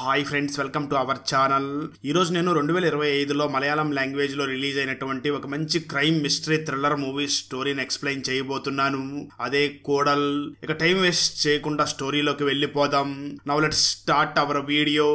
Hi friends, welcome to our channel. ఈరోజు నేను 2025లో మలయాళం లాంగ్వేజ్లో రిలీజ్ అయినటువంటి ఒక మంచి క్రైమ్ మిస్టరీ థ్రిల్లర్ మూవీ స్టోరీని ఎక్స్ప్లెయిన్ చేయబోతున్నాను. అదే కోడల్. ఇక టైం వేస్ట్ చేయకుండా స్టోరీలోకి వెళ్ళిపోదాం. Now let's start our video.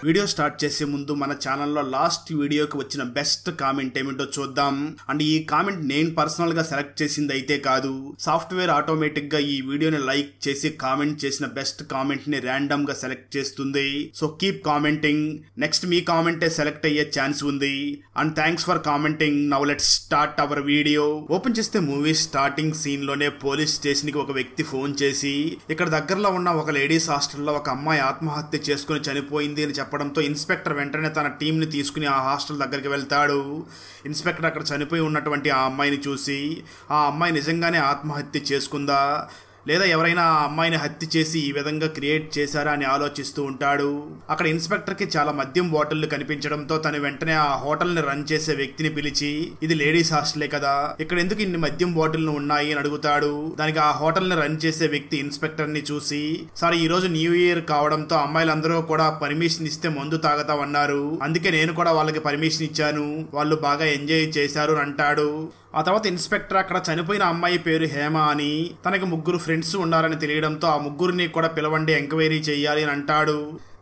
Video start చేసే ముందు మన ఛానల్లో లాస్ట్ వీడియోకి వచ్చిన బెస్ట్ కామెంట్ ఏమిటో చూద్దాం. అండ్ ఈ కామెంట్ నేను పర్సనల్ గా సెలెక్ట్ చేసింది అయితే కాదు, సాఫ్ట్వేర్ ఆటోమేటిక్ గా ఈ వీడియోని లైక్ చేసి కామెంట్ చేసిన బెస్ట్ కామెంట్ ని ర్యాండమ్ గా సెలెక్ట్ చేస్తుంది. So keep commenting. నెక్స్ట్ మీ కామెంటే సెలెక్ట్ అయ్యే ఛాన్స్ ఉంది. And thanks for commenting. Now let's start our video. Open చేస్తే మూవీ స్టార్టింగ్ సీన్ లోనే పోలీస్ స్టేషన్ కి ఒక వ్యక్తి ఫోన్ చేసి ఇక్కడ దగ్గరలో ఉన్న ఒక లేడీస్ హాస్టల్లో ఒక అమ్మాయి ఆత్మహత్య చేసుకుని చనిపోయింది అని చెప్పడంతో ఇన్స్పెక్టర్ వెంటనే తన టీం ని తీసుకుని ఆ హాస్టల్ దగ్గరికి వెళ్తాడు. ఇన్స్పెక్టర్ అక్కడ చనిపోయి ఉన్నటువంటి ఆ అమ్మాయిని చూసి ఆ అమ్మాయి నిజంగానే ఆత్మహత్య చేసుకుందా లేదా ఎవరైనా ఆ అమ్మాయిని హత్య చేసి ఈ విధంగా క్రియేట్ చేశారా అని ఆలోచిస్తూ ఉంటాడు. అక్కడ ఇన్స్పెక్టర్ కి చాలా మద్యం బాటిళ్లు కనిపించడంతో తను వెంటనే ఆ హోటల్ ని రన్ చేసే వ్యక్తిని పిలిచి ఇది లేడీస్ హాస్టలే కదా, ఇక్కడ ఎందుకు ఇన్ని మద్యం బాటిల్లు ఉన్నాయి అని అడుగుతాడు. దానికి ఆ హోటల్ ని రన్ చేసే వ్యక్తి ఇన్స్పెక్టర్ ని చూసి సార్ ఈ రోజు న్యూ ఇయర్ కావడంతో అమ్మాయిలందరూ కూడా పర్మిషన్ ఇస్తే మందు తాగుతామన్నారు, అందుకే నేను కూడా వాళ్ళకి పర్మిషన్ ఇచ్చాను, వాళ్ళు బాగా ఎంజాయ్ చేశారు అని అంటాడు. ఆ తర్వాత ఇన్స్పెక్టర్ అక్కడ చనిపోయిన అమ్మాయి పేరు హేమ అని, తనకి ముగ్గురు ఫ్రెండ్స్ ఉన్నారని తెలియడంతో ఆ ముగ్గురిని కూడా పిలవండి, ఎంక్వైరీ చేయాలి అని అంటాడు.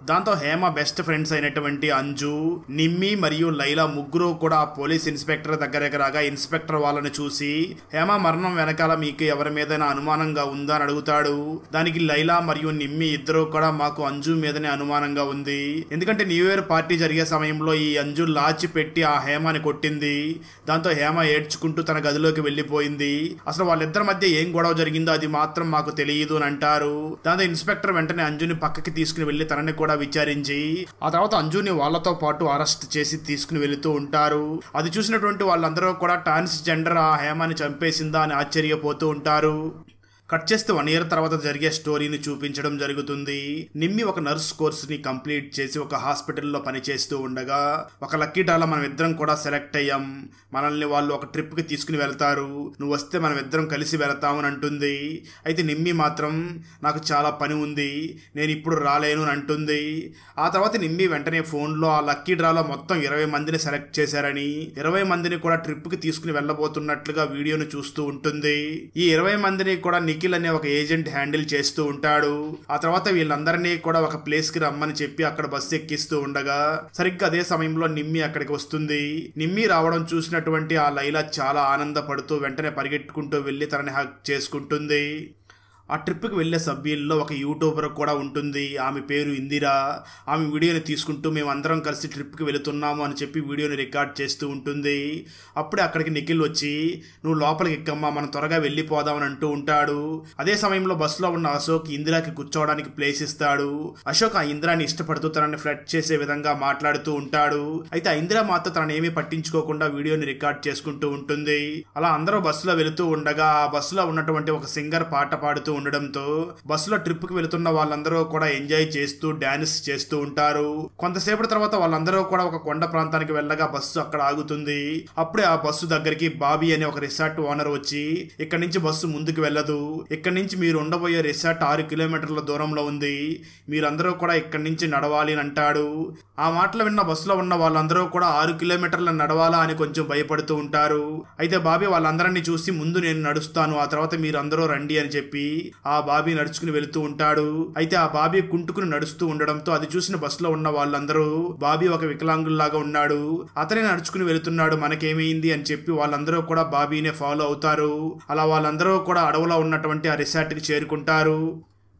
దాంతో హేమ బెస్ట్ ఫ్రెండ్స్ అయినటువంటి అంజు, నిమ్మి మరియు లైలా ముగ్గురు కూడా పోలీస్ ఇన్స్పెక్టర్ దగ్గరకు రాగా ఇన్స్పెక్టర్ వాళ్ళని చూసి హేమ మరణం వెనకాల మీకు ఎవరి మీదైనా అనుమానంగా ఉందా అని అడుగుతాడు. దానికి లైలా మరియు నిమ్మి ఇద్దరు కూడా మాకు అంజు మీదనే అనుమానంగా ఉంది, ఎందుకంటే న్యూ ఇయర్ పార్టీ జరిగే సమయంలో ఈ అంజు లాచి పెట్టి ఆ హేమని కొట్టింది, దాంతో హేమ ఏడ్చుకుంటూ తన గదిలోకి వెళ్లిపోయింది, అసలు వాళ్ళిద్దరి మధ్య ఏం గొడవ జరిగిందో అది మాత్రం మాకు తెలియదు అని అంటారు. దాంతో ఇన్స్పెక్టర్ వెంటనే అంజుని పక్కకి తీసుకుని వెళ్లి తనని కూడా విచారించి ఆ తర్వాత అంజుని వాళ్ళతో పాటు అరెస్ట్ చేసి తీసుకుని వెళుతూ ఉంటారు. అది చూసినటువంటి వాళ్ళందరూ కూడా ట్రాన్స్జెండర్ ఆ హేమని చంపేసిందా అని ఆశ్చర్యపోతూ ఉంటారు. కట్ చేస్తే 1 year తర్వాత జరిగే స్టోరీని చూపించడం జరుగుతుంది. నిమ్మి ఒక నర్స్ కోర్సుని కంప్లీట్ చేసి ఒక హాస్పిటల్లో పనిచేస్తూ ఉండగా ఒక లక్కీ డ్రాలో మనం ఇద్దరం కూడా సెలెక్ట్ అయ్యాం, మనల్ని వాళ్ళు ఒక ట్రిప్కి తీసుకుని వెళ్తారు, నువ్వు వస్తే మనం ఇద్దరం కలిసి వెళతామని అంటుంది. అయితే నిమ్మి మాత్రం నాకు చాలా పని ఉంది, నేను ఇప్పుడు రాలేను అని అంటుంది. ఆ తర్వాత నిమ్మి వెంటనే ఫోన్లో ఆ లక్కీ డ్రాలో మొత్తం 20 మందిని సెలెక్ట్ చేశారని 20 మందిని కూడా ట్రిప్కి తీసుకుని వెళ్ళబోతున్నట్లుగా వీడియోను చూస్తూ ఉంటుంది. ఈ 20 మందిని కూడా నిఖిల్ అనే ఒక ఏజెంట్ హ్యాండిల్ చేస్తూ ఉంటాడు. ఆ తర్వాత వీళ్ళందరినీ కూడా ఒక ప్లేస్ కి రమ్మని చెప్పి అక్కడ బస్సు ఎక్కిస్తూ ఉండగా సరిగ్గా అదే సమయంలో నిమ్మి అక్కడికి వస్తుంది. నిమ్మి రావడం చూసినటువంటి ఆ లైలా చాలా ఆనందపడుతూ వెంటనే పరిగెట్టుకుంటూ వెళ్లి తనని హగ్ చేసుకుంటుంది. ఆ ట్రిప్కి వెళ్లే సభ్యుల్లో ఒక యూట్యూబర్ కూడా ఉంటుంది, ఆమె పేరు ఇందిరా. ఆమె వీడియోని తీసుకుంటూ మేము అందరం కలిసి ట్రిప్కి వెళుతున్నాము అని చెప్పి వీడియోని రికార్డ్ చేస్తూ ఉంటుంది. అప్పుడే అక్కడికి నిఖిల్ వచ్చి నువ్వు లోపలికి ఎక్కమ్మా, మనం త్వరగా వెళ్ళిపోదామని అంటూ ఉంటాడు. అదే సమయంలో బస్సులో ఉన్న అశోక్ ఇందిరాకి కూర్చోవడానికి ప్లేస్ ఇస్తాడు. అశోక్ ఆ ఇందిరాని ఇష్టపడుతూ తనని ఫ్లర్ట్ చేసే విధంగా మాట్లాడుతూ ఉంటాడు. అయితే ఆ ఇందిరా మాత్రం తనని ఏమీ పట్టించుకోకుండా వీడియోని రికార్డ్ చేసుకుంటూ ఉంటుంది. అలా అందరూ బస్సులో వెళుతూ ఉండగా ఆ బస్సులో ఉన్నటువంటి ఒక సింగర్ పాట పాడుతూ ఉండడంతో బస్సులో ట్రిప్ కి వెళుతున్న వాళ్ళందరూ కూడా ఎంజాయ్ చేస్తూ డాన్స్ చేస్తూ ఉంటారు. కొంతసేపటి తర్వాత వాళ్ళందరూ కూడా ఒక కొండ ప్రాంతానికి వెళ్ళగా బస్సు అక్కడ ఆగుతుంది. అప్పుడే ఆ బస్సు దగ్గరికి బాబీ అనే ఒక రిసార్ట్ ఓనర్ వచ్చి ఇక్కడ నుంచి బస్సు ముందుకు వెళ్ళదు, ఇక్కడ నుంచి మీరు ఉండబోయే రిసార్ట్ 6 kilometerల దూరంలో ఉంది, మీరందరూ కూడా ఇక్కడి నుంచి నడవాలి అని అంటాడు. ఆ మాటలు విన్న బస్సులో ఉన్న వాళ్ళందరూ కూడా 6 kilometerలు నడవాలా అని కొంచెం భయపడుతూ ఉంటారు. అయితే బాబీ వాళ్ళందరినీ చూసి ముందు నేను నడుస్తాను, ఆ తర్వాత మీరందరూ రండి అని చెప్పి ఆ బాబీ నడుచుకుని వెళుతూ ఉంటాడు. అయితే ఆ బాబీ కుంటుకుని నడుస్తూ ఉండడంతో అది చూసిన బస్సులో ఉన్న వాళ్ళందరూ బాబీ ఒక వికలాంగుల్లాగా ఉన్నాడు, అతనే నడుచుకుని వెళుతున్నాడు, మనకేమైంది అని చెప్పి వాళ్ళందరూ కూడా బాబీనే ఫాలో అవుతారు. అలా వాళ్ళందరూ కూడా అడవులో ఉన్నటువంటి ఆ రిసార్ట్కి చేరుకుంటారు.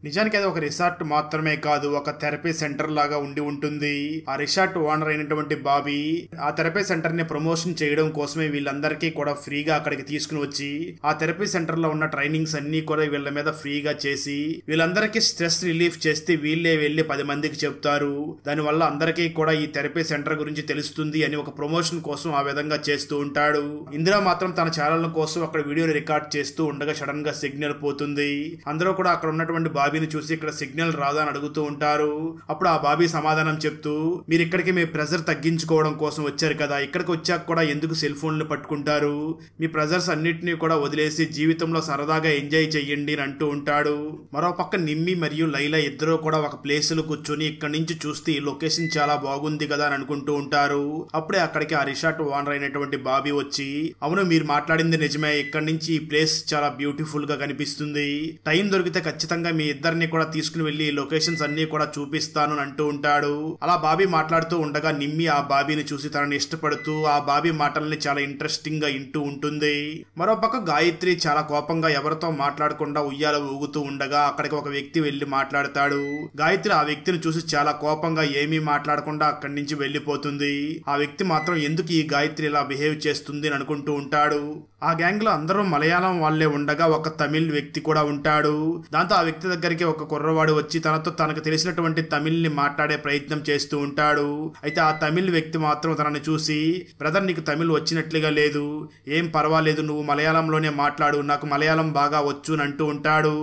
నిజానికి అది ఒక రిసార్ట్ మాత్రమే కాదు, ఒక థెరపీ సెంటర్ లాగా ఉండి ఉంటుంది. ఆ రిసార్ట్ ఓనర్ అయినటువంటి బాబీ ఆ థెరపీ సెంటర్ ని ప్రమోషన్ చేయడం కోసమే వీళ్ళందరికీ కూడా ఫ్రీగా అక్కడికి తీసుకుని వచ్చి ఆ థెరపీ సెంటర్ లో ఉన్న ట్రైనింగ్స్ అన్ని కూడా వీళ్ళ మీద ఫ్రీగా చేసి వీళ్ళందరికీ స్ట్రెస్ రిలీఫ్ చేస్తే వీళ్ళే వెళ్లి 10 మందికి చెప్తారు. దానివల్ల అందరికీ కూడా ఈ థెరపీ సెంటర్ గురించి తెలుస్తుంది అని ఒక ప్రమోషన్ కోసం ఆ విధంగా చేస్తూ ఉంటాడు. ఇందిరా మాత్రం తన ఛానల్ కోసం అక్కడ వీడియోని రికార్డ్ చేస్తూ ఉండగా సడన్ గా సిగ్నల్ పోతుంది. అందరూ కూడా అక్కడ ఉన్నటువంటి బాబీ బాబీని చూసి ఇక్కడ సిగ్నల్ రాదా అని అడుగుతూ ఉంటారు. అప్పుడు ఆ బాబీ సమాధానం చెప్తూ, మీరు ఇక్కడికి మీ ప్రెజర్ తగ్గించుకోవడం కోసం వచ్చారు కదా, ఇక్కడికి వచ్చాక కూడా ఎందుకు సెల్ ఫోన్లు పట్టుకుంటారు, మీ ప్రెజర్స్ అన్నిటినీ కూడా వదిలేసి జీవితంలో సరదాగా ఎంజాయ్ చెయ్యండి అని అంటూ ఉంటాడు. మరోపక్క నిమ్మి మరియు లైలా ఇద్దరు కూడా ఒక ప్లేస్ లో కూర్చొని ఇక్కడి నుంచి చూస్తే ఈ లొకేషన్ చాలా బాగుంది కదా అని అనుకుంటూ ఉంటారు. అప్పుడే అక్కడికి ఆ రిసార్ట్ ఓనర్ అయినటువంటి బాబీ వచ్చి, అవును మీరు మాట్లాడింది నిజమే, ఇక్కడి నుంచి ఈ ప్లేస్ చాలా బ్యూటిఫుల్ గా కనిపిస్తుంది, టైం దొరికితే ఖచ్చితంగా మీ ఇద్దరిని కూడా తీసుకుని వెళ్లి లొకేషన్స్ అన్ని కూడా చూపిస్తాను అని అంటూ ఉంటాడు. అలా బాబీ మాట్లాడుతూ ఉండగా నిమ్మి ఆ బాబీని చూసి తనని ఇష్టపడుతూ ఆ బాబీ మాటల్ని చాలా ఇంట్రెస్టింగ్ గా వింటూ ఉంటుంది. మరోపక్క గాయత్రి చాలా కోపంగా ఎవరితో మాట్లాడకుండా ఉయ్యాల ఊగుతూ ఉండగా అక్కడికి ఒక వ్యక్తి వెళ్లి మాట్లాడతాడు. గాయత్రి ఆ వ్యక్తిని చూసి చాలా కోపంగా ఏమీ మాట్లాడకుండా అక్కడి నుంచి వెళ్లిపోతుంది. ఆ వ్యక్తి మాత్రం ఎందుకు ఈ గాయత్రి ఇలా బిహేవ్ చేస్తుంది అని అనుకుంటూ ఉంటాడు. ఆ గ్యాంగ్ లో అందరూ మలయాళం వాళ్లే ఉండగా ఒక తమిళ్ వ్యక్తి కూడా ఉంటాడు. దాంతో ఆ వ్యక్తి దగ్గరికి ఒక కుర్రవాడు వచ్చి తనకు తెలిసినటువంటి తమిళ్ ని మాట్లాడే ప్రయత్నం చేస్తూ ఉంటాడు. అయితే ఆ తమిళ్ వ్యక్తి మాత్రం తనని చూసి, బ్రదర్ నీకు తమిళ్ వచ్చినట్లుగా లేదు, ఏం పర్వాలేదు నువ్వు మలయాళంలోనే మాట్లాడు, నాకు మలయాళం బాగా వచ్చు అని అంటూ ఉంటాడు.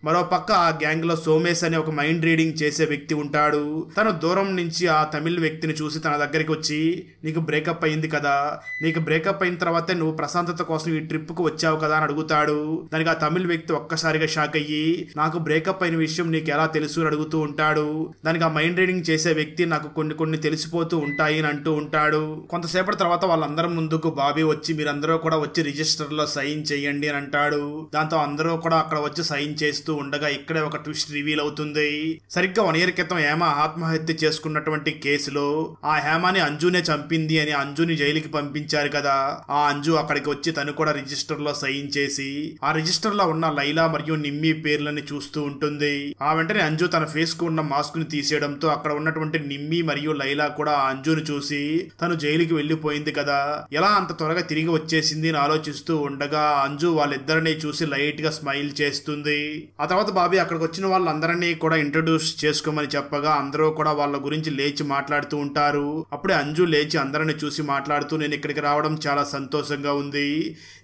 మరోపక్క ఆ గ్యాంగ్ లో సోమేష్ అనే ఒక మైండ్ రీడింగ్ చేసే వ్యక్తి ఉంటాడు. తను దూరం నుంచి ఆ తమిళ్ వ్యక్తిని చూసి తన దగ్గరికి వచ్చి, నీకు బ్రేకప్ అయింది కదా, నీకు బ్రేకప్ అయిన తర్వాతే నువ్వు ప్రశాంతత కోసం ఈ ట్రిప్ కు వచ్చావు కదా అని అడుగుతాడు. దానికి ఆ తమిళ్ వ్యక్తి ఒక్కసారిగా షాక్ అయ్యి, నాకు బ్రేకప్ అయిన విషయం నీకు ఎలా తెలుసు అని అడుగుతూ ఉంటాడు. దానికి ఆ మైండ్ రీడింగ్ చేసే వ్యక్తి, నాకు కొన్ని తెలిసిపోతూ ఉంటాయి అని అంటూ ఉంటాడు. కొంతసేపటి తర్వాత వాళ్ళందరం ముందుకు బాబీ వచ్చి, మీరందరూ కూడా వచ్చి రిజిస్టర్ లో సైన్ చేయండి అని అంటాడు. దాంతో అందరూ కూడా అక్కడ వచ్చి సైన్ చేస్తూ ఉండగా ఇక్కడే ఒక ట్విస్ట్ రివీల్ అవుతుంది. సరిగ్గా 1 year క్రితం హేమ ఆత్మహత్య చేసుకున్నటువంటి కేసులో ఆ హేమని అంజునే చంపింది అని అంజుని జైలుకి పంపించారు కదా, ఆ అంజు అక్కడికి వచ్చి తను కూడా రిజిస్టర్ లో సైన్ చేసి ఆ రిజిస్టర్ లో ఉన్న లైలా మరియు నిమ్మి పేర్లని చూస్తూ ఉంటుంది. ఆ వెంటనే అంజు తన ఫేస్ కు ఉన్న మాస్క్ ని తీసేయడంతో అక్కడ ఉన్నటువంటి నిమ్మి మరియు లైలా కూడా ఆ అంజుని చూసి తను జైలుకి వెళ్లిపోయింది కదా, ఎలా అంత త్వరగా తిరిగి వచ్చేసింది అని ఆలోచిస్తూ ఉండగా అంజు వాళ్ళిద్దరిని చూసి లైట్ గా స్మైల్ చేస్తుంది. ఆ తర్వాత బాబీ అక్కడికి వచ్చిన వాళ్ళందరినీ కూడా ఇంట్రడ్యూస్ చేసుకోమని చెప్పగా అందరూ కూడా వాళ్ళ గురించి లేచి మాట్లాడుతూ ఉంటారు. అప్పుడే అంజు లేచి అందరిని చూసి మాట్లాడుతూ, నేను ఇక్కడికి రావడం చాలా సంతోషంగా ఉంది,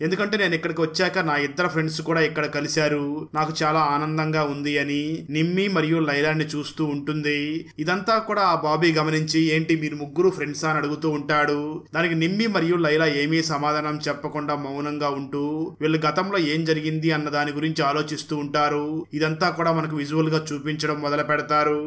ఎందుకంటే నేను ఇక్కడికి వచ్చాక నా ఇద్దరు ఫ్రెండ్స్ కూడా ఇక్కడ కలిశారు, నాకు చాలా ఆనందంగా ఉంది అని నిమ్మి మరియు లైలాని చూస్తూ ఉంటుంది. ఇదంతా కూడా ఆ బాబీ గమనించి, ఏంటి మీరు ముగ్గురు ఫ్రెండ్సా అని అడుగుతూ ఉంటాడు. దానికి నిమ్మి మరియు లైలా ఏమీ సమాధానం చెప్పకుండా మౌనంగా ఉంటూ వీళ్ళు గతంలో ఏం జరిగింది అన్న దాని గురించి ఆలోచిస్తూ ఉంటారు. ఇదంతా కూడా మనకు విజువల్ గా చూపించడం మొదలు పెడతారు.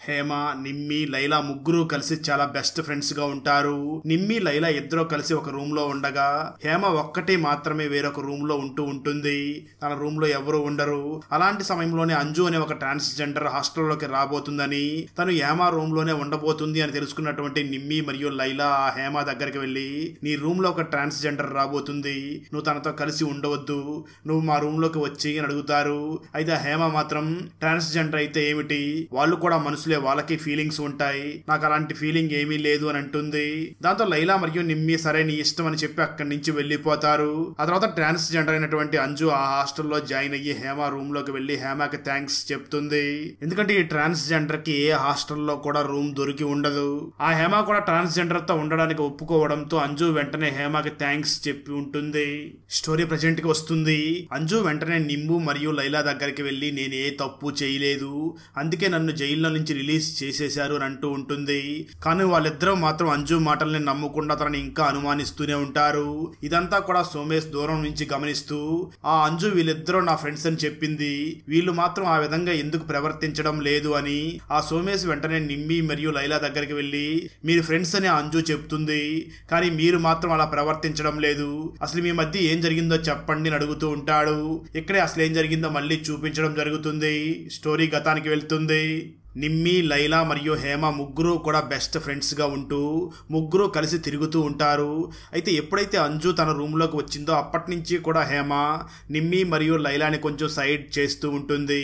హేమ, నిమ్మి, లైలా ముగ్గురు కలిసి చాలా బెస్ట్ ఫ్రెండ్స్ గా ఉంటారు. నిమ్మి, లైలా ఇద్దరు కలిసి ఒక రూమ్ లో ఉండగా హేమ ఒక్కటే మాత్రమే వేరొక రూమ్ లో ఉంటూ ఉంటుంది. తన రూమ్ లో ఎవరు ఉండరు. అలాంటి సమయంలోనే అంజు అనే ఒక ట్రాన్స్జెండర్ హాస్టల్లోకి రాబోతుందని, తను హేమ రూమ్ లోనే ఉండబోతుంది అని తెలుసుకున్నటువంటి నిమ్మి మరియు లైలా ఆ హేమ దగ్గరికి వెళ్లి, నీ రూమ్ లో ఒక ట్రాన్స్జెండర్ రాబోతుంది, నువ్వు తనతో కలిసి ఉండవద్దు, నువ్వు మా రూమ్ లోకి వచ్చి అని అడుగుతారు. అయితే ఆ హేమ మాత్రం, ట్రాన్స్జెండర్ అయితే ఏమిటి, వాళ్ళు కూడా మనుషులు, వాళ్ళకి ఫీలింగ్స్ ఉంటాయి, నాకు అలాంటి ఫీలింగ్ ఏమీ లేదు అని అంటుంది. దాంతో లైలా మరియు నిమ్మి సరే నీ ఇష్టం అని చెప్పి అక్కడి నుంచి వెళ్లిపోతారు. ఆ తర్వాత ట్రాన్స్జెండర్ అయినటువంటి అంజు ఆ హాస్టల్లో జాయిన్ అయ్యి హేమ రూమ్ లోకి వెళ్లి హేమకి థ్యాంక్స్ చెప్తుంది. ఎందుకంటే ఈ ట్రాన్స్జెండర్ కి ఏ హాస్టల్లో కూడా రూమ్ దొరికి ఉండదు. ఆ హేమ కూడా ట్రాన్స్జెండర్ తో ఉండడానికి ఒప్పుకోవడంతో అంజు వెంటనే హేమకి థ్యాంక్స్ చెప్పి ఉంటుంది. స్టోరీ ప్రెజెంట్ కి వస్తుంది. అంజు వెంటనే నిమ్ము మరియు లైలా దగ్గరికి వెళ్లి, నేను ఏ తప్పు చేయలేదు, అందుకే నన్ను జైల్లో నుంచి రిలీజ్ చేసేశారు అని అంటూ ఉంటుంది. కానీ వాళ్ళిద్దరూ మాత్రం అంజు మాటల్ని నమ్మకుండా తనని ఇంకా అనుమానిస్తూనే ఉంటారు. ఇదంతా కూడా సోమేష్ దూరం నుంచి గమనిస్తూ, ఆ అంజు వీళ్ళిద్దరూ నా ఫ్రెండ్స్ అని చెప్పింది, వీళ్ళు మాత్రం ఆ విధంగా ఎందుకు ప్రవర్తించడం లేదు అని ఆ సోమేష్ వెంటనే నిమ్మి మరియు లైలా దగ్గరికి వెళ్లి, మీరు ఫ్రెండ్స్ అని అంజు చెప్తుంది, కానీ మీరు మాత్రం అలా ప్రవర్తించడం లేదు, అసలు మీ మధ్య ఏం జరిగిందో చెప్పండి అని అడుగుతూ ఉంటాడు. ఇక్కడే అసలు ఏం జరిగిందో మళ్ళీ చూపించడం జరుగుతుంది. స్టోరీ గతానికి వెళ్తుంది. నిమ్మి, లైలా మరియు హేమ ముగ్గురు కూడా బెస్ట్ ఫ్రెండ్స్ గా ఉంటూ ముగ్గురు కలిసి తిరుగుతూ ఉంటారు. అయితే ఎప్పుడైతే అంజు తన రూమ్ లోకి వచ్చిందో అప్పటి నుంచి కూడా హేమ నిమ్మి మరియు లైలాని కొంచెం సైడ్ చేస్తూ ఉంటుంది.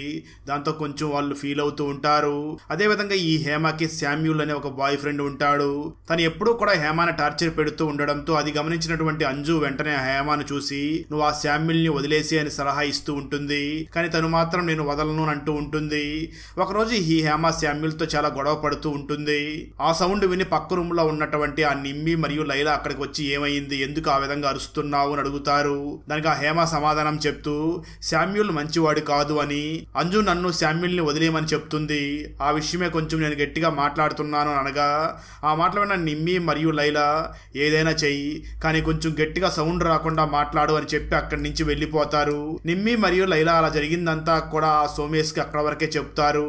దాంతో కొంచెం వాళ్ళు ఫీల్ అవుతూ ఉంటారు. అదే విధంగా ఈ హేమకి శామ్యూల్ అనే ఒక బాయ్ ఫ్రెండ్ ఉంటాడు. తను ఎప్పుడూ కూడా హేమాని టార్చర్ పెడుతూ ఉండడంతో అది గమనించినటువంటి అంజు వెంటనే హేమాను చూసి, నువ్వు ఆ శామ్యూల్ ని వదిలేసి అని సలహా ఇస్తూ ఉంటుంది. కానీ తను మాత్రం నేను వదలను అంటూ ఉంటుంది. ఒకరోజు ఈ హేమ శామ్యూల్ తో చాలా గొడవ పడుతూ ఉంటుంది. ఆ సౌండ్ విని పక్క రూమ్ లో ఉన్నటువంటి ఆ నిమ్మి మరియు లైలా అక్కడికి వచ్చి ఏమైంది, ఎందుకు ఆ విధంగా అరుస్తున్నావు అని అడుగుతారు. దానికి ఆ హేమ సమాధానం చెప్తూ శామ్యూల్ మంచివాడు కాదు అని, అంజు నన్ను శామ్యూల్ ని వదిలేయమని చెప్తుంది. ఆ విషయమే కొంచెం నేను గట్టిగా మాట్లాడుతున్నాను అనగా ఆ మాటలు విన్న నిమ్మి మరియు లైలా ఏదైనా చెయ్యి కానీ కొంచెం గట్టిగా సౌండ్ రాకుండా మాట్లాడు అని చెప్పి అక్కడి నుంచి వెళ్ళిపోతారు. నిమ్మి మరియు లైలా అలా జరిగిందంతా కూడా సోమేష్ కి అక్కడ వరకే చెప్తారు.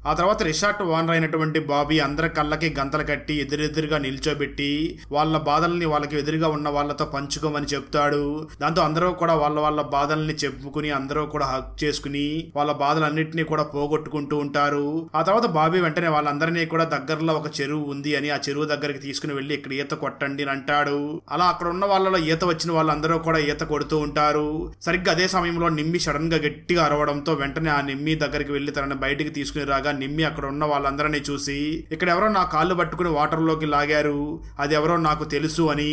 ఆ తర్వాత రిసార్ట్ ఓనర్ అయినటువంటి బాబీ అందరి కళ్ళకి గంతలు కట్టి ఎదురెదురుగా నిల్చోబెట్టి వాళ్ళ బాధల్ని వాళ్ళకి ఎదురుగా ఉన్న వాళ్ళతో పంచుకోమని చెప్తాడు. దాంతో అందరూ కూడా వాళ్ళ బాధల్ని చెప్పుకుని అందరూ కూడా హక్ చేసుకుని వాళ్ళ బాధలన్నింటినీ కూడా పోగొట్టుకుంటూ ఉంటారు. ఆ తర్వాత బాబీ వెంటనే వాళ్ళందరినీ కూడా దగ్గరలో ఒక చెరువు ఉంది అని ఆ చెరువు దగ్గరికి తీసుకుని వెళ్లి ఇక్కడ ఈత కొట్టండి అని అంటాడు. అలా అక్కడ ఉన్న వాళ్ళలో ఈత వచ్చిన వాళ్ళందరూ కూడా ఈత కొడుతూ ఉంటారు. సరిగ్గా అదే సమయంలో నిమ్మి సడన్ గా గట్టిగా అరవడంతో వెంటనే ఆ నిమ్మి దగ్గరికి వెళ్లి తనని బయటికి తీసుకుని రాగా నిమ్మి అక్కడ ఉన్న వాళ్ళందరినీ చూసి ఇక్కడ ఎవరో నా కాళ్ళు పట్టుకుని వాటర్ లోకి లాగారు, అది ఎవరో నాకు తెలుసు అని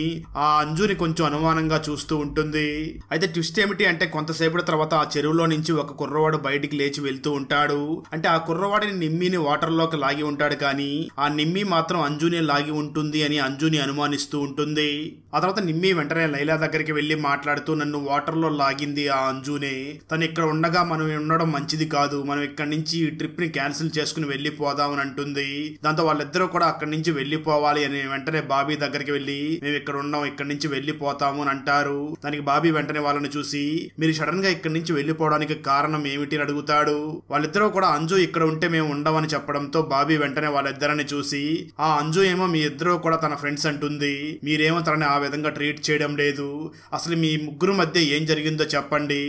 ఆ అంజుని కొంచెం అనుమానంగా చూస్తూ ఉంటుంది. అయితే ట్విస్ట్ ఏమిటి అంటే కొంతసేపటి తర్వాత ఆ చెరువులో నుంచి ఒక కుర్రవాడు బయటికి లేచి వెళ్తూ ఉంటాడు. అంటే ఆ కుర్రవాడిని నిమ్మిని వాటర్ లోకి లాగి ఉంటాడు కానీ ఆ నిమ్మి మాత్రం అంజుని లాగి ఉంటుంది అని అంజుని అనుమానిస్తూ ఉంటుంది. ఆ తర్వాత నిమ్మి వెంటనే లైలా దగ్గరికి వెళ్లి మాట్లాడుతూ నన్ను వాటర్ లో లాగింది ఆ అంజునే, తను ఇక్కడ ఉండగా మనం ఉండడం మంచిది కాదు, మనం ఇక్కడ నుంచి ఈ ట్రిప్ ని క్యాన్సిల్ చేసుకుని వెళ్లిపోదామని అంటుంది. దాంతో వాళ్ళిద్దరూ కూడా అక్కడి నుంచి వెళ్లిపోవాలి అని వెంటనే బాబీ దగ్గరికి వెళ్లి మేము ఇక్కడ ఉన్నాం, ఇక్కడి నుంచి వెళ్లిపోతాము అని అంటారు. దానికి బాబీ వెంటనే వాళ్ళని చూసి మీరు సడన్ గా ఇక్కడి నుంచి వెళ్లిపోవడానికి కారణం ఏమిటి అని అడుగుతాడు. వాళ్ళిద్దరూ కూడా అంజు ఇక్కడ ఉంటే మేము ఉండమని చెప్పడంతో బాబీ వెంటనే వాళ్ళిద్దరిని చూసి ఆ అంజు ఏమో మీ ఇద్దరు కూడా తన ఫ్రెండ్స్ అంటుంది, మీరేమో తనని ఆ విధంగా ట్రీట్ చేయడం లేదు, అసలు మీ ముగ్గురు మధ్య ఏం జరిగిందో చెప్పండి,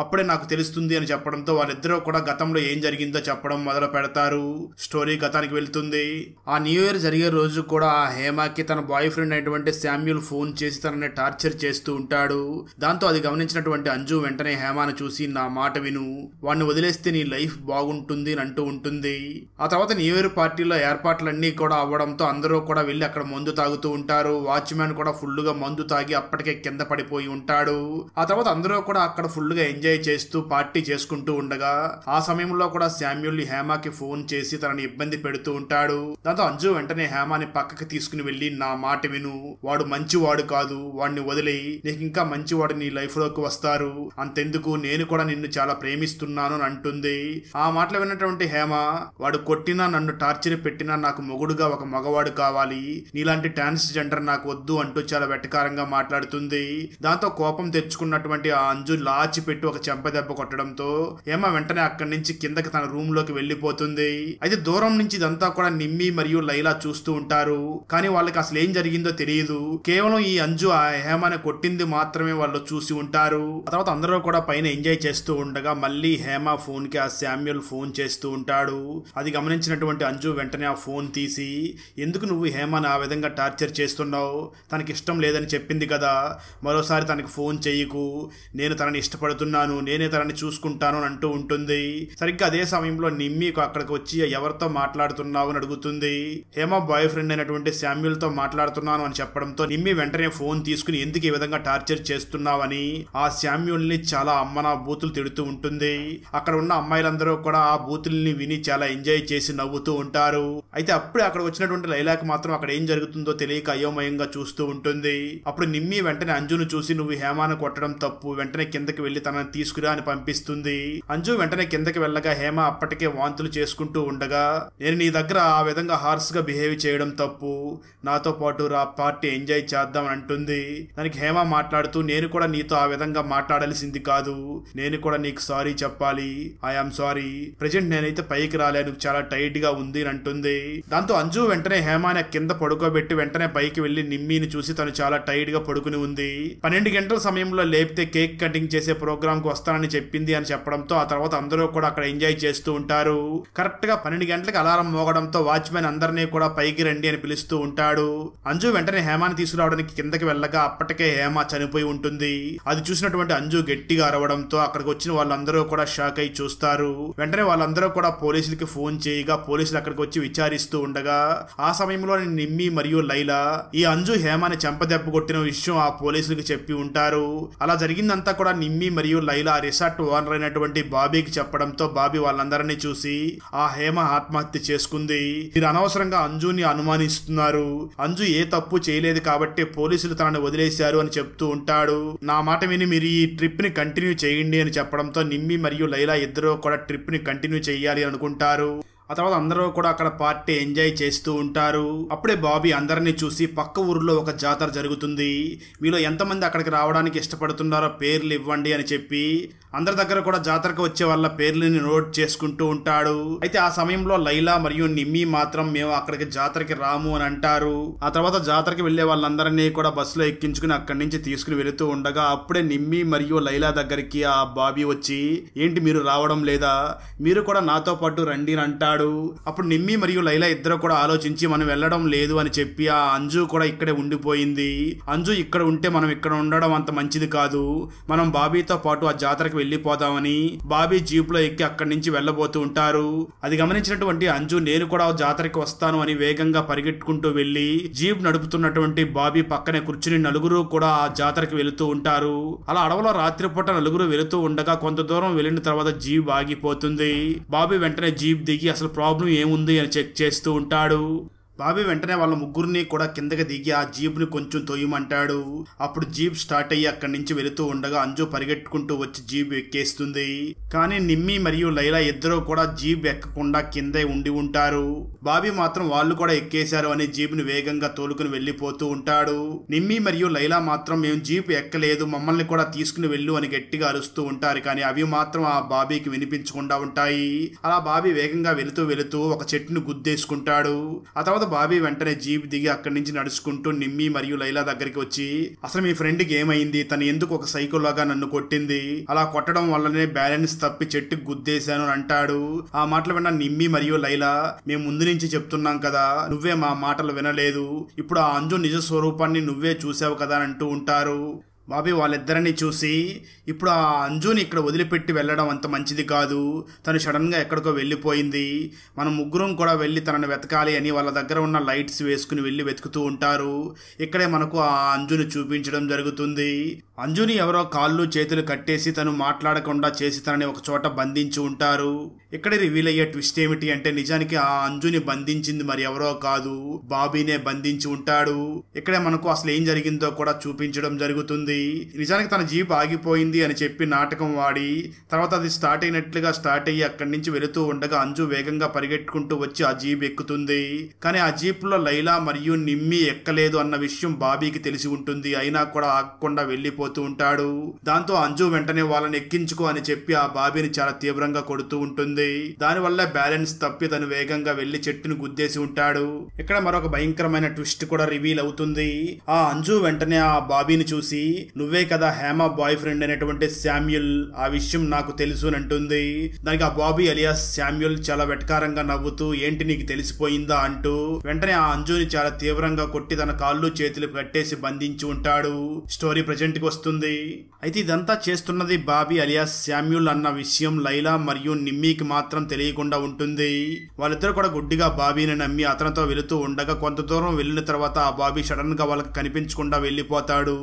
అప్పుడే నాకు తెలుస్తుంది అని చెప్పడంతో వాళ్ళిద్దరూ కూడా గతంలో ఏం జరిగిందో చెప్పడం మొదలు పెడతారు. స్టోరీ గతానికి వెళ్తుంది. ఆ న్యూ ఇయర్ జరిగే రోజు కూడా ఆ హేమకి తన బాయ్ ఫ్రెండ్ అయినటువంటి శామ్యూల్ ఫోన్ చేసి తనని టార్చర్ చేస్తూ ఉంటాడు. దాంతో అది గమనించినటువంటి అంజు వెంటనే హేమను చూసి నా మాట విను, వాడిని వదిలేస్తే నీ లైఫ్ బాగుంటుంది అని అంటూ ఉంటుంది. ఆ తర్వాత న్యూ ఇయర్ పార్టీలో ఏర్పాట్లన్నీ కూడా అవ్వడంతో అందరూ కూడా వెళ్లి అక్కడ మందు తాగుతూ ఉంటారు. వాచ్మ్యాన్ కూడా ఫుల్ గా మందు తాగి అప్పటికే కింద పడిపోయి ఉంటాడు. ఆ తర్వాత అందరూ కూడా అక్కడ ఫుల్ గా ఎంజాయ్ చేస్తూ పార్టీ చేసుకుంటూ ఉండగా ఆ సమయంలో కూడా శామ్యూల్ హేమకి ఫోన్ చేసి తనని ఇబ్బంది పెడుతూ ఉంటాడు. దాంతో అంజు వెంటనే హేమాని పక్కకి తీసుకుని వెళ్లి నా మాట విను, వాడు మంచివాడు కాదు, వాడిని వదిలేయి, నీకు ఇంకా మంచివాడు నీ లైఫ్ లోకి వస్తారు, అంతెందుకు నేను కూడా నిన్ను చాలా ప్రేమిస్తున్నాను అని అంటుంది. ఆ మాటలు విన్నటువంటి హేమ వాడు కొట్టినా నన్ను టార్చర్ పెట్టినా నాకు మొగుడుగా ఒక మగవాడు కావాలి, నీలాంటి ట్రాన్స్జెండర్ నాకు వద్దు అంటూ చాలా వెటకారంగా మాట్లాడుతుంది. దాంతో కోపం తెచ్చుకున్నటువంటి ఆ అంజు లాచి పెట్టి ఒక చెంపదెబ్బ కొట్టడంతో హేమ వెంటనే అక్కడి నుంచి కిందకి తన రూమ్ లోకి వెళ్లిపోతుంది. అయితే దూరం నుంచి ఇదంతా కూడా నిమ్మి మరియు లైలా చూస్తూ ఉంటారు. కానీ వాళ్ళకి అసలు ఏం జరిగిందో తెలియదు. కేవలం ఈ అంజు ఆ హేమని కొట్టింది మాత్రమే వాళ్ళు చూసి ఉంటారు. ఆ తర్వాత అందరూ కూడా పైన ఎంజాయ్ చేస్తూ ఉండగా మళ్ళీ హేమ ఫోన్ కి ఆ శామ్యూల్ ఫోన్ చేస్తూ ఉంటాడు. అది గమనించినటువంటి అంజు వెంటనే ఆ ఫోన్ తీసి ఎందుకు నువ్వు హేమని ఆ విధంగా టార్చర్ చేస్తున్నావు, తనకి ఇష్టం లేదని చెప్పింది కదా, మరోసారి తనకి ఫోన్ చెయ్యకు, నేను తనని ఇష్టపడుతున్నాను, నేనే తనని చూసుకుంటాను అని అంటూ ఉంటుంది. సరిగ్గా అదే సమయంలో నిమ్మి అక్కడికి వచ్చి ఎవరితో మాట్లాడుతున్నావు అని అడుగుతుంది. హేమ బాయ్ ఫ్రెండ్ అయినటువంటి శామ్యూల్ తో మాట్లాడుతున్నాను అని చెప్పడంతో నిమ్మి వెంటనే ఫోన్ తీసుకుని ఎందుకు ఈ విధంగా టార్చర్ చేస్తున్నావని ఆ శామ్యూల్ ని చాలా అమ్మనా బూతులు తిడుతూ ఉంటుంది. అక్కడ ఉన్న అమ్మాయిలందరూ కూడా ఆ బూతుల్ని విని చాలా ఎంజాయ్ చేసి నవ్వుతూ ఉంటారు. అయితే అప్పుడే అక్కడ వచ్చినటువంటి లైలాకి మాత్రం అక్కడ ఏం జరుగుతుందో తెలియక అయోమయంగా చూస్తూ ఉంటుంది. అప్పుడు నిమ్మి వెంటనే అంజును చూసి నువ్వు హేమాను కొట్టడం తప్పు, వెంటనే కిందకి వెళ్లి తనని తీసుకురా అని పంపిస్తుంది. అంజు వెంటనే కిందకి వెళ్ళగా హేమ అప్పటికే వాంతులు చేసుకుంటూ ఉండగా నేను నీ దగ్గర ఆ విధంగా హార్స్ గా బిహేవ్ చేయడం తప్పు, నాతో పాటు రా పార్టీ ఎంజాయ్ చేద్దాం అంటుంది. దానికి హేమ మాట్లాడుతూ నేను కూడా నీతో ఆ విధంగా మాట్లాడాల్సింది కాదు, నేను కూడా నీకు సారీ చెప్పాలి, ఐఆమ్ సారీ, ప్రెజెంట్ నేనైతే పైకి రాలేను, చాలా టైట్ గా ఉంది అని అంటుంది. దాంతో అంజు వెంటనే హేమాని కింద పడుకోబెట్టి వెంటనే పైకి వెళ్లి నిమ్మిని చూసి తను చాలా టైట్ గా పడుకుని ఉంది. 12 గంటల సమయంలో లేపితే కేక్ కటింగ్ చేసే ప్రోగ్రామ్ కు వస్తానని చెప్పింది అని చెప్పడంతో ఆ తర్వాత అందరూ కూడా అక్కడ ఎంజాయ్ చేస్తూ ఉంటారు. కరెక్ట్ గా 12 గంటలకు అలారం మోగడంతో వాచ్మెన్ అందరినీ కూడా పైకి రండి అని పిలుస్తూ ఉంటాడు. అంజు వెంటనే హేమాని తీసుకురావడానికి కిందకి వెళ్ళగా అప్పటికే హేమ చనిపోయి ఉంటుంది. అది చూసినటువంటి అంజు గట్టిగా అరవడంతో అక్కడికి వచ్చిన వాళ్ళందరూ కూడా షాక్ అయి చూస్తారు. వెంటనే వాళ్ళందరూ కూడా పోలీసులకి ఫోన్ చేయగా పోలీసులు అక్కడికి వచ్చి విచారిస్తూ ఉండగా ఆ సమయంలో నిమ్మి మరియు లైలా ఈ అంజు హేమాని చంప చెంపదెబ్బ కొట్టిన విషయం ఆ పోలీసులకు చెప్పి ఉంటారు. అలా జరిగిందంతా కూడా నిమ్మి మరియు లైలా రిసార్ట్ ఓనర్ అయినటువంటి బాబీకి చెప్పడంతో బాబీ వాళ్ళందరినీ చూసి ఆ హేమ ఆత్మహత్య చేసుకుంది, మీరు అనవసరంగా అంజుని అనుమానిస్తున్నారు, అంజు ఏ తప్పు చేయలేదు కాబట్టి పోలీసులు తనని వదిలేశారు అని చెప్తూ ఉంటాడు. నా మాట విని మీరు ఈ ట్రిప్ ని కంటిన్యూ చేయండి అని చెప్పడంతో నిమ్మి మరియు లైలా ఇద్దరు కూడా ట్రిప్ ని కంటిన్యూ చేయాలి అనుకుంటారు. ఆ తర్వాత అందరూ కూడా అక్కడ పార్టీ ఎంజాయ్ చేస్తూ ఉంటారు. అప్పుడే బాబీ అందరినీ చూసి పక్క ఊరిలో ఒక జాతర జరుగుతుంది, మీలో ఎంతమంది అక్కడికి రావడానికి ఇష్టపడుతున్నారో పేర్లు ఇవ్వండి అని చెప్పి అందరి దగ్గర కూడా జాతరకు వచ్చే వాళ్ళ పేర్లని నోట్ చేసుకుంటూ ఉంటాడు. అయితే ఆ సమయంలో లైలా మరియు నిమ్మి మాత్రం మేము అక్కడికి జాతరకి రాము అని అంటారు. ఆ తర్వాత జాతరకి వెళ్లే వాళ్ళందరినీ కూడా బస్సులో ఎక్కించుకుని అక్కడి నుంచి తీసుకుని వెళుతూ ఉండగా అప్పుడే నిమ్మి మరియు లైలా దగ్గరికి ఆ బాబీ వచ్చి ఏంటి మీరు రావడం లేదా, మీరు కూడా నాతో పాటు రండి అని అంటాడు. అప్పుడు నిమ్మి మరియు లైలా ఇద్దరు కూడా ఆలోచించి మనం వెళ్ళడం లేదు అని చెప్పి ఆ అంజు కూడా ఇక్కడే ఉండిపోయింది, అంజు ఇక్కడ ఉంటే మనం ఇక్కడ ఉండడం అంత మంచిది కాదు, మనం బాబీతో పాటు ఆ జాతరకి వెళ్ళిపోదామని బాబీ జీప్ లో ఎక్కి అక్కడి నుంచి వెళ్ళబోతూ ఉంటారు. అది గమనించినటువంటి అంజు నేను కూడా జాతరకి వస్తాను అని వేగంగా పరిగెట్టుకుంటూ వెళ్లి జీప్ నడుపుతున్నటువంటి బాబీ పక్కనే కూర్చుని నలుగురు కూడా ఆ జాతరకి వెళుతూ ఉంటారు. అలా అడవిలో రాత్రిపూట నలుగురు వెళుతూ ఉండగా కొంత దూరం వెళ్ళిన తర్వాత జీప్ ఆగిపోతుంది. బాబీ వెంటనే జీప్ దిగి అసలు ప్రాబ్లం ఏముంది అని చెక్ చేస్తూ ఉంటాడు. బాబీ వెంటనే వాళ్ళ ముగ్గురిని కూడా కిందకి దిగి ఆ జీప్ ని కొంచెం తొయ్యమంటాడు. అప్పుడు జీప్ స్టార్ట్ అయ్యి అక్కడి నుంచి వెళుతూ ఉండగా అంజు పరిగెట్టుకుంటూ వచ్చి జీప్ ఎక్కేస్తుంది. కానీ నిమ్మి మరియు లైలా ఇద్దరు కూడా జీప్ ఎక్కకుండా కిందే ఉండి ఉంటారు. బాబీ మాత్రం వాళ్ళు కూడా ఎక్కేశారు అని జీప్ ని వేగంగా తోలుకుని వెళ్లిపోతూ ఉంటాడు. నిమ్మి మరియు లైలా మాత్రం మేము జీప్ ఎక్కలేదు, మమ్మల్ని కూడా తీసుకుని వెళ్ళు అని గట్టిగా అరుస్తూ ఉంటారు. కానీ అవి మాత్రం ఆ బాబీకి వినిపించకుండా ఉంటాయి. అలా బాబీ వేగంగా వెళుతూ ఒక చెట్టును గుద్దేసుకుంటాడు. ఆ తర్వాత బాబీ వెంటనే జీప్ దిగి అక్కడి నుంచి నడుచుకుంటూ నిమ్మి మరియు లైలా దగ్గరికి వచ్చి అసలు మీ ఫ్రెండ్ కి ఏమైంది, తను ఎందుకు ఒక సైకోలాగా నన్ను కొట్టింది, అలా కొట్టడం వల్లనే బ్యాలెన్స్ తప్పి చెట్టుకు గుద్దేశాను అని అంటాడు. ఆ మాటలు విన్న నిమ్మి మరియు లైలా మేము ముందు నుంచి చెప్తున్నాం కదా, నువ్వే మా మాటలు వినలేదు, ఇప్పుడు ఆ అంజు నిజ స్వరూపాన్ని నువ్వే చూసావు కదా అని అంటూ ఉంటారు. బాబీ వాళ్ళిద్దరిని చూసి ఇప్పుడు ఆ అంజుని ఇక్కడ వదిలిపెట్టి వెళ్ళడం అంత మంచిది కాదు, తను సడన్గా ఎక్కడికో వెళ్ళిపోయింది, మనం ముగ్గురం కూడా వెళ్ళి తనని వెతకాలి అని వాళ్ళ దగ్గర ఉన్న లైట్స్ వేసుకుని వెళ్ళి వెతుకుతూ ఉంటారు. ఇక్కడే మనకు ఆ అంజుని చూపించడం జరుగుతుంది. అంజుని ఎవరో కాళ్ళు చేతులు కట్టేసి తను మాట్లాడకుండా చేసి తనని ఒక చోట బంధించి ఉంటారు. ఇక్కడ రివీల్ అయ్యే ట్విస్ట్ ఏమిటి అంటే నిజానికి ఆ అంజుని బంధించింది మరి ఎవరో కాదు, బాబీనే బంధించి ఉంటాడు. ఇక్కడే మనకు అసలు ఏం జరిగిందో కూడా చూపించడం జరుగుతుంది. నిజానికి తన జీప్ ఆగిపోయింది అని చెప్పి నాటకం వాడి తర్వాత అది స్టార్ట్ అయ్యి అక్కడి నుంచి వెళుతూ ఉండగా అంజు వేగంగా పరిగెట్టుకుంటూ వచ్చి ఆ జీప్ ఎక్కుతుంది. కానీ ఆ జీప్ లో లైలా మరియు నిమ్మి ఎక్కలేదు అన్న విషయం బాబీకి తెలిసి ఉంటుంది, అయినా కూడా ఆగకుండా వెళ్లిపోతూ ఉంటాడు. దాంతో అంజు వెంటనే వాళ్ళని ఎక్కించుకో అని చెప్పి ఆ బాబీని చాలా తీవ్రంగా కొడుతూ ఉంటుంది. దానివల్ల బ్యాలెన్స్ తప్పి తను వేగంగా వెళ్లి చెట్టును గుద్దేసి ఉంటాడు. ఇక్కడ మరొక భయంకరమైన ట్విస్ట్ కూడా రివీల్ అవుతుంది. ఆ అంజు వెంటనే ఆ బాబీని చూసి నువ్వే కదా హేమ బాయ్ ఫ్రెండ్ అనేటువంటి శామ్యుల్, ఆ విషయం నాకు తెలుసు అని అంటుంది. దానికి ఆ బాబీ అలియాస్ శామ్యుల్ చాలా వెటకారంగా నవ్వుతూ ఏంటి నీకు తెలిసిపోయిందా అంటూ వెంటనే ఆ అంజుని చాలా తీవ్రంగా కొట్టి తన కాళ్ళు చేతులు కట్టేసి బంధించి ఉంటాడు. స్టోరీ ప్రెజెంట్ కి వస్తుంది. అయితే ఇదంతా చేస్తున్నది బాబీ అలియాస్ శామ్యుల్ అన్న విషయం లైలా మరియు నిమ్మికి మాత్రం తెలియకుండా ఉంటుంది. వాళ్ళిద్దరు కూడా గుడ్డిగా బాబీని నమ్మి అతనితో వెళుతూ ఉండగా కొంత దూరం వెళ్ళిన తర్వాత ఆ బాబీ సడన్ గా వాళ్ళకి కనిపించకుండా వెళ్లిపోతాడు.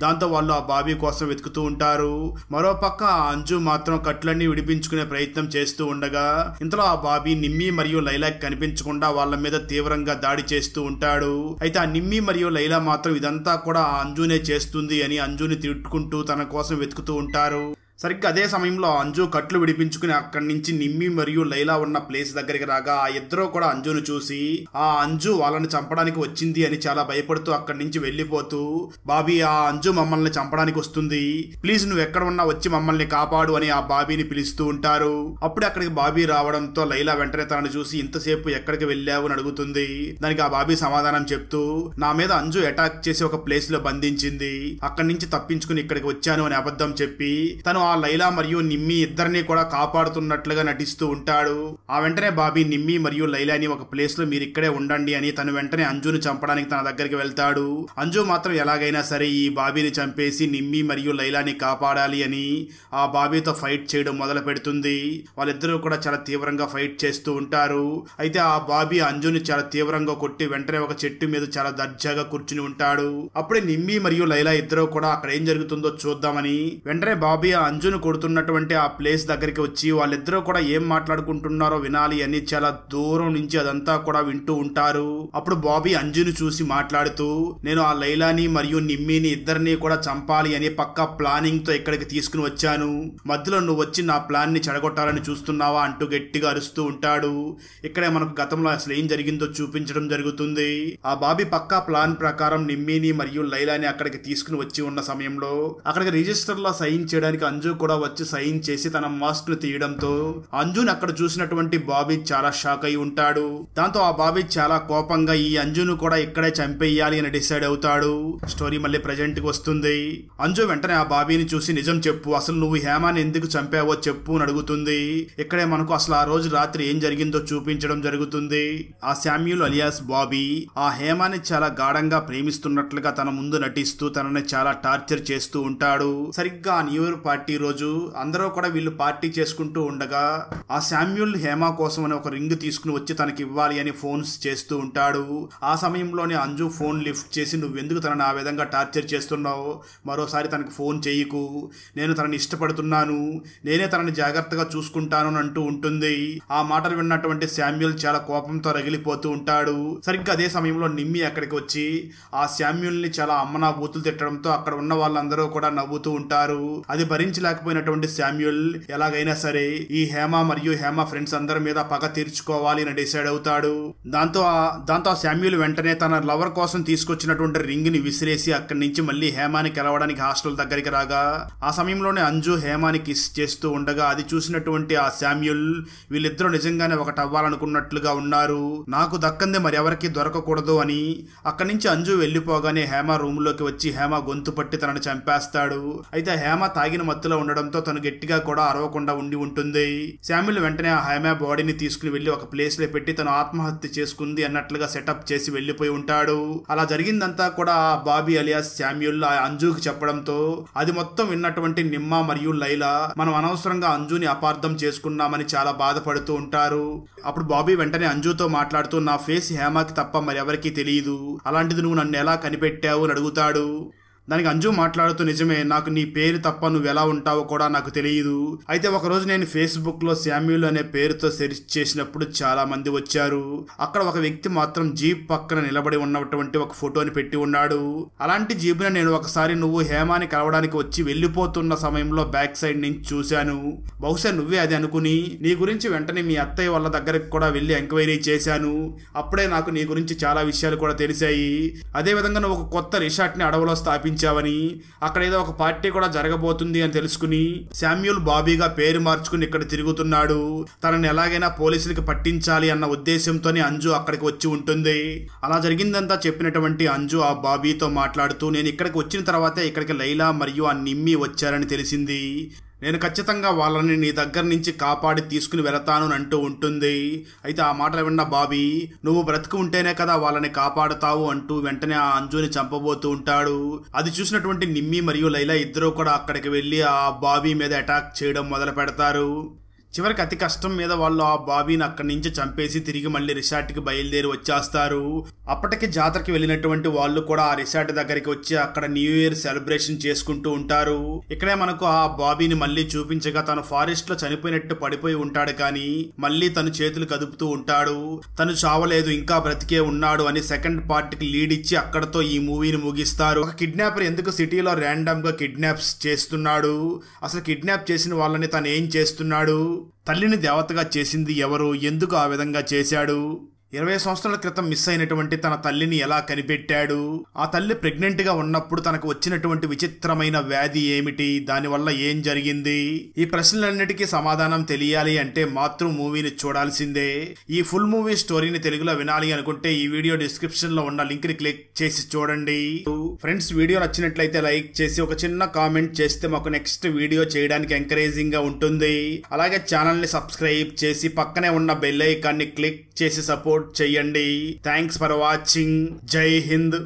దాంతో వాళ్ళు ఆ బాబీ కోసం వెతుకుతూ ఉంటారు. మరోపక్క ఆ అంజు మాత్రం కట్లన్నీ విడిపించుకునే ప్రయత్నం చేస్తూ ఉండగా ఇంతలో ఆ బాబీ నిమ్మి మరియు లైలాకి కనిపించకుండా వాళ్ళ మీద తీవ్రంగా దాడి చేస్తూ ఉంటాడు. అయితే ఆ నిమ్మి మరియు లైలా మాత్రం ఇదంతా కూడా ఆ అంజునే చేస్తుంది అని అంజుని తిట్టుకుంటూ తన కోసం వెతుకుతూ ఉంటారు. సరిగ్గా అదే సమయంలో అంజు కట్లు విడిపించుకుని అక్కడి నుంచి నిమ్మి మరియు లైలా ఉన్న ప్లేస్ దగ్గరికి రాగా ఆ ఇద్దరు కూడా అంజును చూసి ఆ అంజు వాళ్ళని చంపడానికి వచ్చింది అని చాలా భయపడుతూ అక్కడి నుంచి వెళ్లిపోతూ బాబీ ఆ అంజు మమ్మల్ని చంపడానికి వస్తుంది, ప్లీజ్ నువ్వు ఎక్కడ ఉన్నా వచ్చి మమ్మల్ని కాపాడు అని ఆ బాబీని పిలుస్తూ ఉంటారు. అప్పుడే అక్కడికి బాబీ రావడంతో లైలా వెంటనే తనను చూసి ఇంతసేపు ఎక్కడికి వెళ్ళావు అని అడుగుతుంది. దానికి ఆ బాబీ సమాధానం చెప్తూ నా మీద అంజు అటాక్ చేసి ఒక ప్లేస్ లో బంధించింది, అక్కడి నుంచి తప్పించుకుని ఇక్కడికి వచ్చాను అని అబద్ధం చెప్పి తను ఆ లైలా మరియు నిమ్మి ఇద్దరిని కూడా కాపాడుతున్నట్లుగా నటిస్తూ ఉంటాడు. ఆ వెంటనే బాబీ నిమ్మి మరియు లైలాని ఒక ప్లేస్ లో మీరు ఇక్కడే ఉండండి అని తను వెంటనే అంజుని చంపడానికి తన దగ్గరికి వెళ్తాడు. అంజు మాత్రం ఎలాగైనా సరే ఈ బాబీని చంపేసి నిమ్మి మరియు లైలాని కాపాడాలి అని ఆ బాబీతో ఫైట్ చేయడం మొదలు పెడుతుంది. వాళ్ళిద్దరూ కూడా చాలా తీవ్రంగా ఫైట్ చేస్తూ ఉంటారు. అయితే ఆ బాబీ అంజుని చాలా తీవ్రంగా కొట్టి వెంటనే ఒక చెట్టు మీద చాలా దర్జాగా కూర్చుని ఉంటాడు. అప్పుడే నిమ్మి మరియు లైలా ఇద్దరు కూడా అక్కడ ఏం జరుగుతుందో చూద్దామని వెంటనే బాబీ ఆ అంజును కొడుతున్నటువంటి ఆ ప్లేస్ దగ్గరికి వచ్చి వాళ్ళిద్దరూ కూడా ఏం మాట్లాడుకుంటున్నారో వినాలి అని చాలా దూరం నుంచి అదంతా కూడా వింటూ ఉంటారు. అప్పుడు బాబీ అంజును చూసి మాట్లాడుతూ, నేను ఆ లైలాని మరియు నిమ్మిని ఇద్దరిని కూడా చంపాలి అని పక్కా ప్లానింగ్ తో ఇక్కడికి తీసుకుని వచ్చాను. మధ్యలో నువ్వు వచ్చి నా ప్లాన్ ని చెడగొట్టాలని చూస్తున్నావా అంటూ గట్టిగా అరుస్తూ ఉంటాడు. ఇక్కడే మనకు గతంలో అసలు ఏం జరిగిందో చూపించడం జరుగుతుంది. ఆ బాబీ పక్కా ప్లాన్ ప్రకారం నిమ్మిని మరియు లైలాని అక్కడికి తీసుకుని వచ్చి ఉన్న సమయంలో అక్కడికి రిజిస్టర్ లో సైన్ చేయడానికి అంజు కూడా వచ్చి సైన్ చేసి తన మాస్క్ ను తీయడంతో అంజుని అక్కడ చూసినటువంటి బాబీ చాలా షాక్ అయి ఉంటాడు. దాంతో ఆ బాబీ చాలా కోపంగా ఈ అంజును కూడా ఇక్కడే చంపేయాలి అని డిసైడ్ అవుతాడు. స్టోరీ మళ్ళీ ప్రెజెంట్ కి వస్తుంది. అంజు వెంటనే ఆ బాబీని చూసి నిజం చెప్పు, అసలు నువ్వు హేమాని ఎందుకు చంపావో చెప్పు అని అడుగుతుంది. ఇక్కడే మనకు అసలు ఆ రోజు రాత్రి ఏం జరిగిందో చూపించడం జరుగుతుంది. ఆ శామ్యూల్ అలియాస్ బాబీ ఆ హేమాని చాలా గాఢంగా ప్రేమిస్తున్నట్లుగా తన ముందు నటిస్తూ తనని చాలా టార్చర్ చేస్తూ ఉంటాడు. సరిగ్గా ఆ న్యూ ఇయర్ పార్టీ రోజు అందరూ కూడా వీళ్ళు పార్టీ చేసుకుంటూ ఉండగా ఆ శామ్యూల్ హేమ కోసం అని ఒక రింగ్ తీసుకుని వచ్చి తనకి ఇవ్వాలి అని ఫోన్స్ చేస్తూ ఉంటాడు. ఆ సమయంలోనే అంజు ఫోన్ లిఫ్ట్ చేసి నువ్వెందుకు తనని ఆ విధంగా టార్చర్ చేస్తున్నావు, మరోసారి తనకి ఫోన్ చేయకు, నేను తనని ఇష్టపడుతున్నాను, నేనే తనని జాగ్రత్తగా చూసుకుంటాను అంటూ ఉంటుంది. ఆ మాటలు విన్నటువంటి శామ్యూల్ చాలా కోపంతో రగిలిపోతూ ఉంటాడు. సరిగ్గా అదే సమయంలో నిమ్మి అక్కడికి వచ్చి ఆ శామ్యూల్ ని చాలా అమ్మనా బూతులు తిట్టడంతో అక్కడ ఉన్న వాళ్ళందరూ కూడా నవ్వుతూ ఉంటారు. అది భరించలేకపోయినటువంటి శామ్యూల్ ఎలాగైనా సరే ఈ హేమ మరియు హేమ ఫ్రెండ్స్ అందరి మీద పగ తీర్చుకోవాలి అని డిసైడ్ అవుతాడు. దాంతో ఆ శామ్యూల్ వెంటనే తన లవర్ కోసం తీసుకొచ్చినటువంటి రింగ్ ని విసిరేసి అక్కడి నుంచి మళ్ళీ హేమాని కలవడానికి హాస్టల్ దగ్గరికి రాగా ఆ సమయంలోనే అంజు హేమాని కిస్ చేస్తూ ఉండగా అది చూసినటువంటి ఆ శామ్యూల్ వీళ్ళిద్దరూ నిజంగానే ఒకటి అవ్వాలనుకున్నట్లుగా ఉన్నారు, నాకు దక్కందే మరి ఎవరికి దొరకకూడదు అని అక్కడి నుంచి అంజు వెళ్లిపోగానే హేమ రూమ్ లోకి వచ్చి హేమ గొంతు పట్టి తనని చంపేస్తాడు. అయితే హేమ తాగిన మత్తులో ఉండడంతో తను గట్టిగా కూడా అరవకుండా ఉండి ఉంటుంది. శామ్యూల్ వెంటనే ఆ హేమ బాడీని తీసుకుని వెళ్లి ఒక ప్లేస్ లో పెట్టి తను ఆత్మహత్య చేసుకుంది అన్నట్లుగా సెటప్ చేసి వెళ్లిపోయి ఉంటాడు. అలా జరిగిందంతా కూడా ఆ బాబీ అలియాస్ శామ్యూల్ ఆ అంజుకి చెప్పడంతో అది మొత్తం విన్నటువంటి నిమ్మ మరియు లైలా మనం అనవసరంగా అంజుని అపార్థం చేసుకున్నామని చాలా బాధపడుతూ ఉంటారు. అప్పుడు బాబీ వెంటనే అంజుతో మాట్లాడుతూ నా ఫేస్ హేమకి తప్ప మరి ఎవరికీ తెలియదు, అలాంటిది నువ్వు నన్ను ఎలా కనిపెట్టావు అని అడుగుతాడు. దానికి అంజు మాట్లాడుతూ నిజమే, నాకు నీ పేరు తప్ప నువ్వు ఎలా ఉంటావో కూడా నాకు తెలియదు. అయితే ఒకరోజు నేను ఫేస్బుక్ లో శామ్యూల్ అనే పేరుతో సెర్చ్ చేసినప్పుడు చాలా మంది వచ్చారు. అక్కడ ఒక వ్యక్తి మాత్రం జీప్ పక్కన నిలబడి ఉన్నటువంటి ఒక ఫోటోని పెట్టి ఉన్నాడు. అలాంటి జీప్ ని నేను ఒకసారి నువ్వు హేమాని కలవడానికి వచ్చి వెళ్లిపోతున్న సమయంలో బ్యాక్ సైడ్ నుంచి చూశాను. బహుశా నువ్వే అది అనుకుని నీ గురించి వెంటనే మీ అత్తయ్య వాళ్ళ దగ్గరికి కూడా వెళ్లి ఎంక్వైరీ చేశాను. అప్పుడే నాకు నీ గురించి చాలా విషయాలు కూడా తెలిసాయి. అదే విధంగా నువ్వు ఒక కొత్త రిసార్ట్ ని అడవిలో స్థాపించావని, అక్కడ ఏదో ఒక పార్టీ కూడా జరగబోతుంది అని తెలుసుకుని శామ్యూల్ బాబీగా పేరు మార్చుకుని ఇక్కడ తిరుగుతున్నాడు. తనని ఎలాగైనా పోలీసులకి పట్టించాలి అన్న ఉద్దేశంతోనే అంజు అక్కడికి వచ్చి ఉంటుంది. అలా జరిగిందంతా చెప్పినటువంటి అంజు ఆ బాబీతో మాట్లాడుతూ నేను ఇక్కడికి వచ్చిన తర్వాతే ఇక్కడికి లైలా మరియు ఆ నిమ్మి వచ్చారని తెలిసింది, నేను ఖచ్చితంగా వాళ్ళని నీ దగ్గర నుంచి కాపాడి తీసుకుని వెళతాను అని అంటూ ఉంటుంది. అయితే ఆ మాటలు విన్న బాబీ నువ్వు బ్రతుకు ఉంటేనే కదా వాళ్ళని కాపాడుతావు అంటూ వెంటనే ఆ అంజుని చంపబోతూ ఉంటాడు. అది చూసినటువంటి నిమ్మి మరియు లైలా ఇద్దరూ కూడా అక్కడికి వెళ్లి ఆ బాబీ మీద అటాక్ చేయడం మొదలు పెడతారు. చివరికి అతి కష్టం మీద వాళ్ళు ఆ బాబీని అక్కడి నుంచి చంపేసి తిరిగి మళ్ళీ రిసార్ట్కి బయలుదేరి వచ్చేస్తారు. అప్పటికి జాతరకి వెళ్ళినటువంటి వాళ్ళు కూడా ఆ రిసార్ట్ దగ్గరికి వచ్చి అక్కడ న్యూ ఇయర్ సెలబ్రేషన్ చేసుకుంటూ ఉంటారు. ఇక్కడే మనకు ఆ బాబీని మళ్ళీ చూపించగా తను ఫారెస్ట్ లో చనిపోయినట్టు పడిపోయి ఉంటాడు, కానీ మళ్ళీ తను చేతులు కదుపుతూ ఉంటాడు. తను చావలేదు, ఇంకా బ్రతికే ఉన్నాడు అని సెకండ్ పార్ట్ కి లీడ్ ఇచ్చి అక్కడతో ఈ మూవీని ముగిస్తారు. ఒక కిడ్నాపర్ ఎందుకు సిటీలో ర్యాండమ్ గా కిడ్నాప్స్ చేస్తున్నాడు, అసలు కిడ్నాప్ చేసిన వాళ్ళని తను ఏం చేస్తున్నాడు, తల్లిని దేవతగా చేసింది ఎవరు, ఎందుకు ఆ విధంగా చేశాడు, 20 సంవత్సరాల క్రితం మిస్ అయినటువంటి తన తల్లిని ఎలా కనిపెట్టాడు, ఆ తల్లి ప్రెగ్నెంట్ గా ఉన్నప్పుడు తనకు వచ్చినటువంటి విచిత్రమైన వ్యాధి ఏమిటి, దానివల్ల ఏం జరిగింది, ఈ ప్రశ్నలన్నిటికీ సమాధానం తెలియాలి అంటే మాతృ మూవీని చూడాల్సిందే. ఈ ఫుల్ మూవీ స్టోరీని తెలుగులో వినాలి అనుకుంటే ఈ వీడియో డిస్క్రిప్షన్ లో ఉన్న లింక్ ని క్లిక్ చేసి చూడండి. ఫ్రెండ్స్, వీడియో నచ్చినట్లయితే లైక్ చేసి ఒక చిన్న కామెంట్ చేస్తే మాకు నెక్స్ట్ వీడియో చేయడానికి ఎంకరేజింగ్ గా ఉంటుంది. అలాగే ఛానల్ ని సబ్స్క్రైబ్ చేసి పక్కనే ఉన్న బెల్ ఐకాన్ ని క్లిక్ చేసి సపోర్ట్ చేయండి. Thanks for watching. జై హింద్.